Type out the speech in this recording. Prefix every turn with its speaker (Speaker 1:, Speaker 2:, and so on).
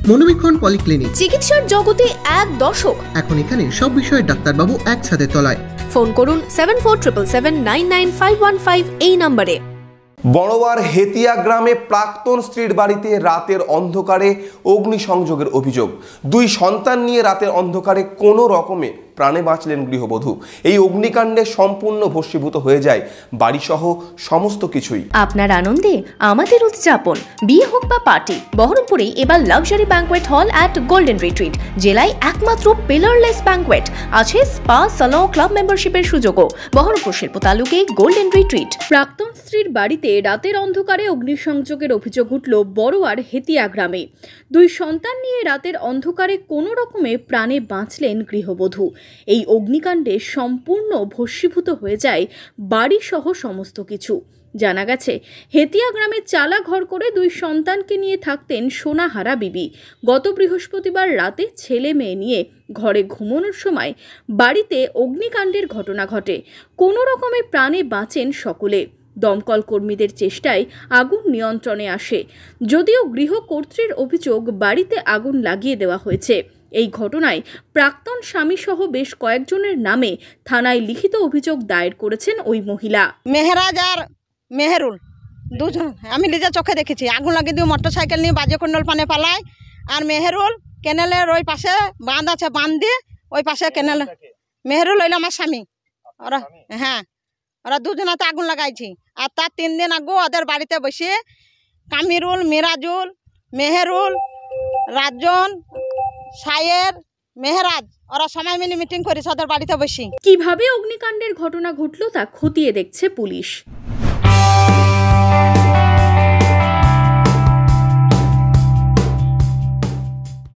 Speaker 1: মনোবীক্ষণ polyclinic,
Speaker 2: চিকিৎসার জগতে এক দশক।
Speaker 1: এখন এখানে সব বিষয়ে ডাক্তারবাবু একসাথে তলায়।
Speaker 2: ফোন করুন 7477999515 এই নম্বরে।
Speaker 3: বড়োয়ার হেতিয়া গ্রামে প্রাক্তন স্ত্রীর বাড়িতে রাতের অন্ধকারে অগ্নিসংযোগের অভিযোগ। 2 সন্তান নিয়ে রাতের অন্ধকারে কোনো রকমে প্রাণে বাঁচলেন গৃহবধূ। এই অগ্নিকাণ্ডে সম্পূর্ণ ভস্মীভূত হয়ে যায় বাড়িসহ সমস্ত কিছুই।
Speaker 2: আপনার আনন্দে আমাদের উদযাপন। বিয়ে হোক বা পার্টি, বহরমপুরে এবার luxury banquet hall at golden retreat. জেলায় একমাত্র পিলারলেস ব্যাঙ্কোয়েট। আছে স্পা, সালন, ক্লাব মেম্বারশিপের সুযোগও। বহরমপুর শিল্প তালুকে গোল্ডেন রিট্রিট। প্রাক্তন স্ত্রীর বাড়িতে রাতের অন্ধকারে অগ্নিসংযোগের অভিযোগ উঠল বড়োয়ার হেতিয়া গ্রামে। 2 সন্তান নিয়ে রাতের অন্ধকারে কোনো রকমে প্রাণে বাঁচলেন গৃহবধূ। এই অগ্নিকাণ্ডে সম্পূর্ণ ভস্মীভূত হয়ে যায় বাড়িসহ সমস্ত কিছু। জানা গেছে, হেতিয়া গ্রামে চালা ঘর করে 2 সন্তানকে নিয়ে থাকতেন সোনাহারা বিবি। গত বৃহস্পতিবার রাতে ছেলে মেয়ে নিয়ে ঘরে ঘুমানোর সময় বাড়িতে অগ্নিকাণ্ডের ঘটনা ঘটে। কোনো রকমে প্রাণে বাঁচেন সকলে। দমকল কর্মীদের চেষ্টায় আগুন নিয়ন্ত্রণে আসে। যদিও গৃহকর্ত্রীর অভিযোগ, বাড়িতে আগুন লাগিয়ে দেওয়া হয়েছে। এই ঘটনায় প্রাক্তন স্বামীসহ বেশ কয়েকজনের নামে থানায় লিখিত অভিযোগ দায়ের করেছেন ওই মহিলা।
Speaker 4: মেহরাজ আর মেহেরুল দুজন আমি নিজের চোখে দেখেছি। আগুন লাগিয়ে দিয়ে মোটরসাইকেল নিয়ে বাজেকুন্ডল পানে পালায়। আর মেহেরুল কেনেলের ওই পাশে বাঁধ আছে, বাঁধ দিয়ে ওই পাশে কেনেল। মেহেরুল হইল আমার স্বামী। ওরা হ্যাঁ, ওরা দুজনাতে আগুন লাগাইছি। আর তার 3 দিন আগে ওদের বাড়িতে বসে কামিরুল, মিরাজুল, মেহেরুল, রাজন, সায়ের, মেহরাজ ওরা সবাই মিলে মিটিং করেছে ওদের বাড়িতে বসে।
Speaker 2: কিভাবে অগ্নিকাণ্ডের ঘটনা ঘটলো তা খতিয়ে দেখছে পুলিশ।